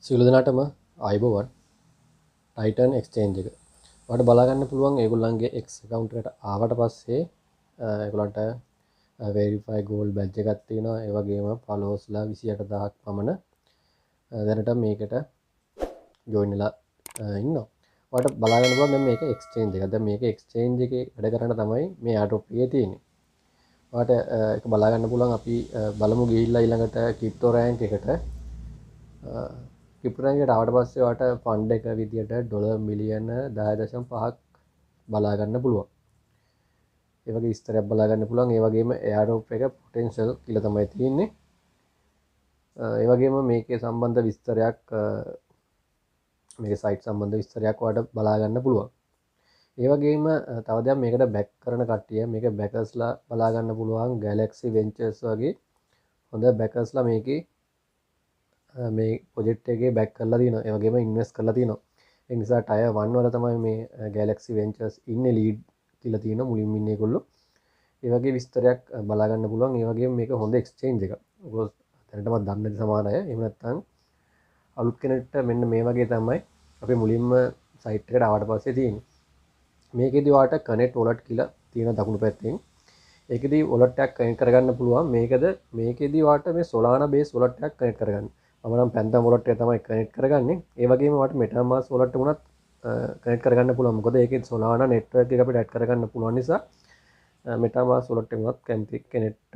සියලු දෙනාටම ආයුබෝවන්. ටයිටන් එක්ස්චේන්ජ් එක. ඔයාලට බලා ගන්න පුළුවන් ඒගොල්ලන්ගේ X account එකට ආවට පස්සේ ඒගොල්ලන්ට verify gold badge එකක් තියෙනවා. ඒ වගේම followers ලා 28000ක් පමණ දැනට මේකට join වෙලා ඉන්නවා. ඔයාලට බලා ගන්න පුළුවන් දැන් මේක exchange එක. දැන් මේක exchange එකේ වැඩ කරන්න තමයි මේ airdrop එකේ තියෙන්නේ. ඔයාලට ඒක බලා ගන්න පුළුවන්. අපි බලමු ගිහිල්ලා ඊළඟට crypto rank එකට කිප්‍රන්ගට ආවට පස්සේ වට ෆන්ඩ් එක විදියට ඩොලර් මිලියන 10.5ක් බලා ගන්න පුළුවන්. ඒ වගේ විස්තරයක් බලා ගන්න පුළුවන්. ඒ වගේම එයාඩ්‍රොප් එක පොටෙන්ෂල් කියලා තමයි තියෙන්නේ. ඒ වගේම මේකේ සම්බන්ධ විස්තරයක් මේකේ සයිට් සම්බන්ධ විස්තරයක් ඔයාලට බලා ගන්න පුළුවන්. ඒ වගේම තව දෙයක් මේකට බැක් කරන කට්ටිය මේක බැකර්ස්ලා බලා ගන්න පුළුවන්. Galaxy Ventures වගේ හොඳ බැකර්ස්ලා මේකේ මේ ප්‍රොජෙක්ට් එකේ බැක් කරලා තියෙනවා. ඒ වගේම ඉන්වෙස්ට් කරලා තියෙනවා. ඒ නිසා ටයර් 1 වල තමයි මේ Galaxy Ventures ඉන්නේ ලීඩ් කියලා තියෙනවා මුලින්ම ඉන්නේ ඒගොල්ලෝ. ඒ වගේ විස්තරයක් බලා ගන්න පුළුවන්. ඒ වගේම මේක හොඳ එක්ස්චේන්ජ් එකක්. ඔයගොල්ලෝ දැනටමත් දන්නේ නැති සමහර අය. එහෙම නැත්නම් අලුත් කෙනෙක්ට මෙන්න මේ වගේ තමයි අපි මුලින්ම සයිට් එකට ආවට පස්සේ තියෙන්නේ. මේකෙදි ඔයාලට කනෙක්ට් වොලට් කියලා තියෙන දකුණු පැත්තෙන්. ඒකෙදි වොලට් එකක් කනෙක්ට් කරගන්න පුළුවන්. මේකෙදි ඔයාලට මේ Solana base වොලට් එකක් කනෙක්ට් කරගන්න. මම නම් Phantom wallet එක තමයි කනෙක්ට් කරගන්නේ. ඒ වගේම ඔයාලට MetaMask wallet උනත් කනෙක්ට් කරගන්න පුළුවන්. මොකද ඒකේ Solana network එක අපිට ඇඩ් කරගන්න පුළුවන් නිසා MetaMask wallet එක උනත් කනෙක්ට්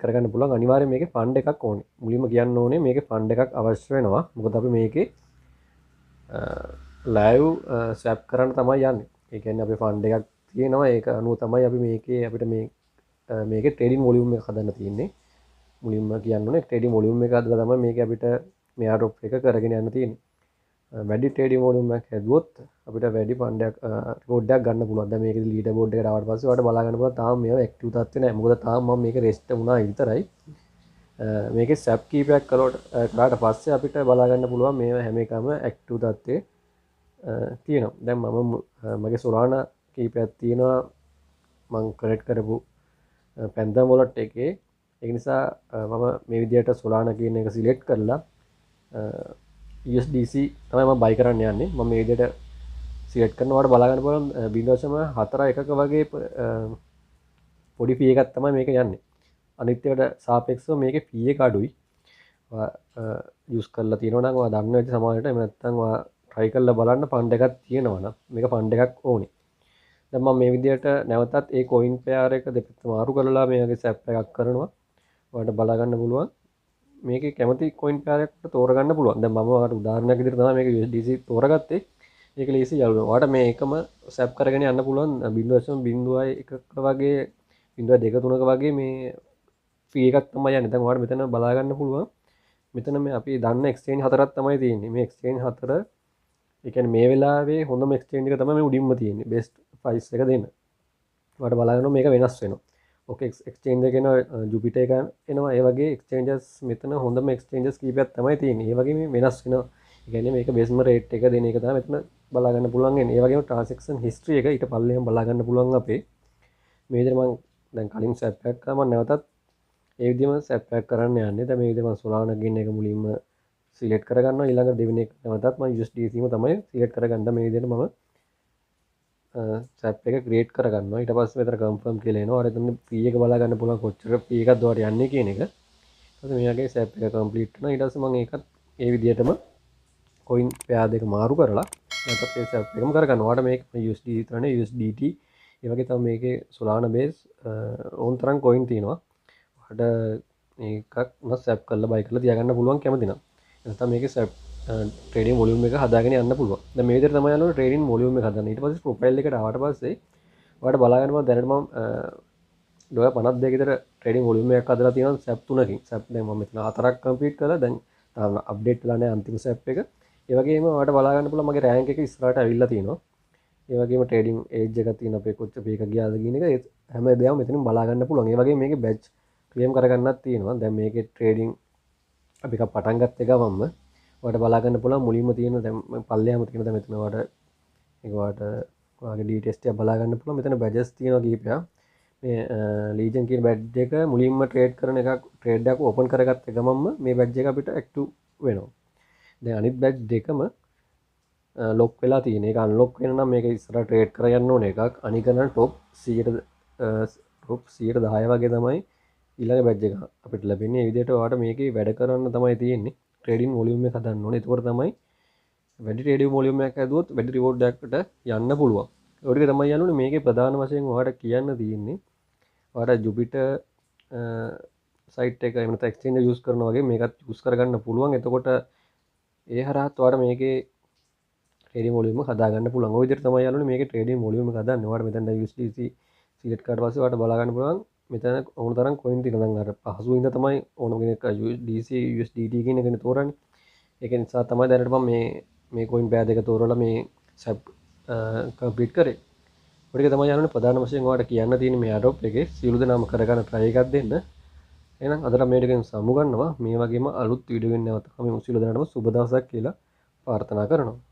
කරගන්න පුළුවන්. අනිවාර්යයෙන් මේකේ ෆන්ඩ් එකක් ඕනේ. මුලින්ම කියන්න ඕනේ මේකේ ෆන්ඩ් එකක් අවශ්‍ය වෙනවා. මොකද අපි මේකේ live swap කරන්න තමයි යන්නේ. ඒ කියන්නේ අපේ ෆන්ඩ් එකක් තියෙනවා. ඒක අනුව තමයි අපි අපිට මේකේ ට්‍රේඩින් වොලියුම් එක හදන්න තියෙන්නේ. මුලින්ම කියන්න ඕනේ ට්‍රේඩින් වොලියුම් එක හදලා තමයි මේක අපිට මේ airdrop එක කරගෙන යන්න තියෙන්නේ. වැඩි ට්‍රේඩින් වොලියුම් එකක් හැදුවොත් අපිට වැඩි ෆන්ඩයක් රෙකෝඩ් එකක් ගන්න පුළුවන්. දැන් මේකේ ලීඩර් බෝඩ් එකට ආවට පස්සේ ඔයාලට බලා ගන්න පුළුවන් තාම මේව ඇක්ටිව් තත්ත්වේ නැහැ. මොකද තාම මම මේක රෙස්ට් වුණා විතරයි. මේකේ සැප් කීපයක් කරාට පස්සේ අපිට බලා ගන්න පුළුවන් මේව හැම එකම ඇක්ටිව් තත්ත්වේ තියෙනවා. දැන් මගේ Solana කීපයක් තියෙනවා මම කනෙක්ට් කරපු Phantom wallet එකේ. ඒ නිසා මම මේ විදිහට Solana කියන එක සිලෙක්ට් කරලා USDC තමයි මම බයි කරන්න යන්නේ. මම මේ විදිහට සිලෙක්ට් කරනකොට බලා ගන්න පුළුවන් 0.41ක වගේ පොඩි ෆී එකක් තමයි මේක යන්නේ. අනිත් ඒවාට සාපේක්ෂව මේකේ ෆී එක අඩුයි. ඔයා යූස් කරලා තියෙනවා නම් ඔයා දන්න ඇති සමහරවිට. එහෙම නැත්නම් ඔයා try කරලා බලන්න ෆන්ඩ් එකක් තියෙනවා නම් මේක ෆන්ඩ් එකක් ඕනේ. දැන් මම මේ විදිහට නැවතත් ඒ coin pair එක දෙපැත්ත මාරු කරලා මේකේ swap එකක් කරනවා. ඔයාලට බලා ගන්න පුළුවන් මේකේ කැමති coin pair එකක් තෝරගන්න පුළුවන්. දැන් මම ඔයාලට උදාහරණයක් විදිහට තමයි මේක USDC තෝරගත්තේ. ඒක ලීසි යාළුවා. ඔයාලට මේ එකම swap කරගෙන යන්න පුළුවන් 0.01ක වගේ 0.23ක වගේ මේ ෆී එකක් තමයි යන්නේ. දැන් ඔයාලට මෙතන බලා ගන්න පුළුවන්. මෙතන මේ අපි දන්න exchange හතරක් තමයි තියෙන්නේ. මේ exchange හතර ඒ කියන්නේ මේ වෙලාවේ හොඳම exchange එක තමයි මේ උඩින්ම තියෙන්නේ. best price එක දෙන්න. ඔයාලට බලා ගන්න මේක වෙනස් වෙනවා. ඕකේ එක්ස්චේන්ජ් එක එනවා ජුපිටර් එක එනවා. ඒ වගේ එක්ස්චේන්ජස් මෙතන හොඳම එක්ස්චේන්ජස් කීපයක් තමයි තියෙන්නේ. ඒ වගේම වෙනස් වෙනවා. ඒ කියන්නේ මේක බේස්ම රේට් එක දෙන එක තමයි මෙතන බලා ගන්න පුළුවන් වෙන්නේ. ඒ වගේම ට්‍රාන්සැක්ෂන් හිස්ටරි එක ඊට පල්ලෙහාම බලා ගන්න පුළුවන් අපේ. මේ විදිහට මම දැන් කලින් ස්වැප් එකක් කරා මම නැවතත් ඒ විදිහම ස්වැප් එකක් කරන්න යන්නේ. දැන් මේ විදිහට මම Solana කියන එක මුලින්ම සිලෙක්ට් කරගන්නවා. ඊළඟ දෙවෙනි එක නැවතත් මම USDC ම තමයි සිලෙක්ට් කරගන්න. මේ විදිහට මම සැප් එක ක්‍රියේට් කරගන්නවා. ඊට පස්සේ මෙතන කන්ෆර්ම් කියලා එනවා. ඔයාලට එතන ෆී එක බලා ගන්න පුළුවන් කොච්චර ෆී එකක්ද ඔයාලට යන්නේ කියන එක. ඊට පස්සේ මෙයාගේ සැප් එක කම්ප්ලීට් වෙනවා. ඊට පස්සේ මම ඒකත් ඒ විදිහටම coin pair දෙක මාරු කරලා නැත්නම් ඒ සැප් එකම කරගන්නවා. ඔයාලට මේක USD විතරනේ USDT ඒ වගේ තමයි මේකේ Solana base ඕන් තරම් coin තියෙනවා. ඔයාලට මේකක් උනත් සැප් කරලා බයි කරලා තියාගන්න පුළුවන් කැමති නම්. නැත්නම් මේකේ සැප් ට්‍රේඩින් වොලියුම් එක හදාගෙන යන්න පුළුවන්. දැන් මේ විදිහට තමයි යනවා ට්‍රේඩින් වොලියුම් එක හදන්න. ඊට පස්සේ ප්‍රොෆයිල් එකට ආවට පස්සේ ඔයාලට බලා ගන්න පුළුවන් දැනට මම $52 විතර ට්‍රේඩින් වොලියුම් එකක් හදලා තියෙනවා සැප් 3කින්. සැප් දැන් මම මෙතන 4ක් කම්ප්ලීට් කරලා දැන් තාම අප්ඩේට් වෙලා නැහැ අන්තිම සැප් එක. ඒ වගේම ඔයාලට බලා ගන්න පුළුවන් මගේ රෑන්ක් එක ඉස්සරහට ඇවිල්ලා තියෙනවා. ඒ වගේම ට්‍රේඩින් ඒජ් එකක් තියෙන අපේ කොච්චර පීක ගියාද කියන එක හැම දෙයක්ම මෙතනින් බලා ගන්න පුළුවන්. ඒ වගේම මේකේ බැච් ක්ලේම් කරගන්නත් තියෙනවා. දැන් මේකේ ට්‍රේඩින් අපි එකක් පටන් ගත්ත ගමන්ම ඔයාලට බලා ගන්න පුළුවන් මුලින්ම තියෙන දැන් පල්ලෙහාම තියෙන දැන් මෙතන ඔයාලට ඔයාගේ ඩීටේල්ස් ටික බලා ගන්න පුළුවන්. මෙතන බැජස් තියෙනවා කීපයක්. මේ ලීජන් කියන බැජ් එක මුලින්ම ට්‍රේඩ් කරන එකක් ට්‍රේඩ් එකක් ඕපන් කරගත්ත ගමන්ම මේ බැජ් එක අපිට ඇක්ටිව් වෙනවා. දැන් අනිත් බැච් දෙකම ලොක් වෙලා තියෙන එක අන්ලොක් වෙන නම් මේක ඉස්සර ට්‍රේඩ් කරගන්න ඕන එකක් අනික නම් ටොප් 10 වගේ තමයි ඊළඟ බැච් එක අපිට ලැබෙන්නේ ඒ විදිහට ඔයාලට මේකේ වැඩ කරන්න තමයි තියෙන්නේ ට්‍රේඩින් වොලියුම් එක හදන්න ඕනේ එතකොට තමයි වැඩි ට්‍රේඩින් වොලියුම් එකක් ඇදුවොත් වැඩි රිවෝඩ් එකකට යන්න පුළුවන් ඒ ටික තමයි යන්නේ මේකේ ප්‍රධාන වශයෙන් ඔයාලට කියන්න තියෙන්නේ ඔයාලට ජුපිටර් සයිට් එක එහෙම නැත්නම් එක්ස්චේන්ජ් යූස් කරනවා වගේ මේකත් යූස් කරගන්න පුළුවන් එතකොට ඒ හරහත් ඔයාලට මේකේ ට්‍රේඩින් වොලියුම හදාගන්න පුළුවන්. ඔය විදිහට තමයි යාළුවනේ මේකේ ට්‍රේඩින් වොලියුම එක හදන්නේ. ඔයාලට මෙතන USDC සිලෙක්ට් කරලා පස්සේ ඔයාලට බලා ගන්න පුළුවන් මෙතන ඕන තරම් කොයින් තියෙනවා. දැන් අර පහසුවෙන්ද තමයි ඕනම කෙනෙක් USDC USDT කියන එකනේ තෝරන්නේ. ඒක නිසා තමයි දැනට මම මේ කොයින් පෑ දෙක තෝරලා මේ සබ් කම්ප්ලීට් කරේ. ඔය ටික තමයි යාළුවනේ ප්‍රධාන වශයෙන් ඔයාලට කියන්න තියෙන්නේ මේ ඇඩොප් එකේ සියලු දෙනාම කරගන්න try එකක් දෙන්න. එහෙනම් අදට මේ ටිකෙන් සමු ගන්නවා. මේ වගේම අලුත් වීඩියෝ එකකින් නැවත අපි සියලු දෙනාටම සුබ දවසක් කියලා ප්‍රාර්ථනා කරනවා.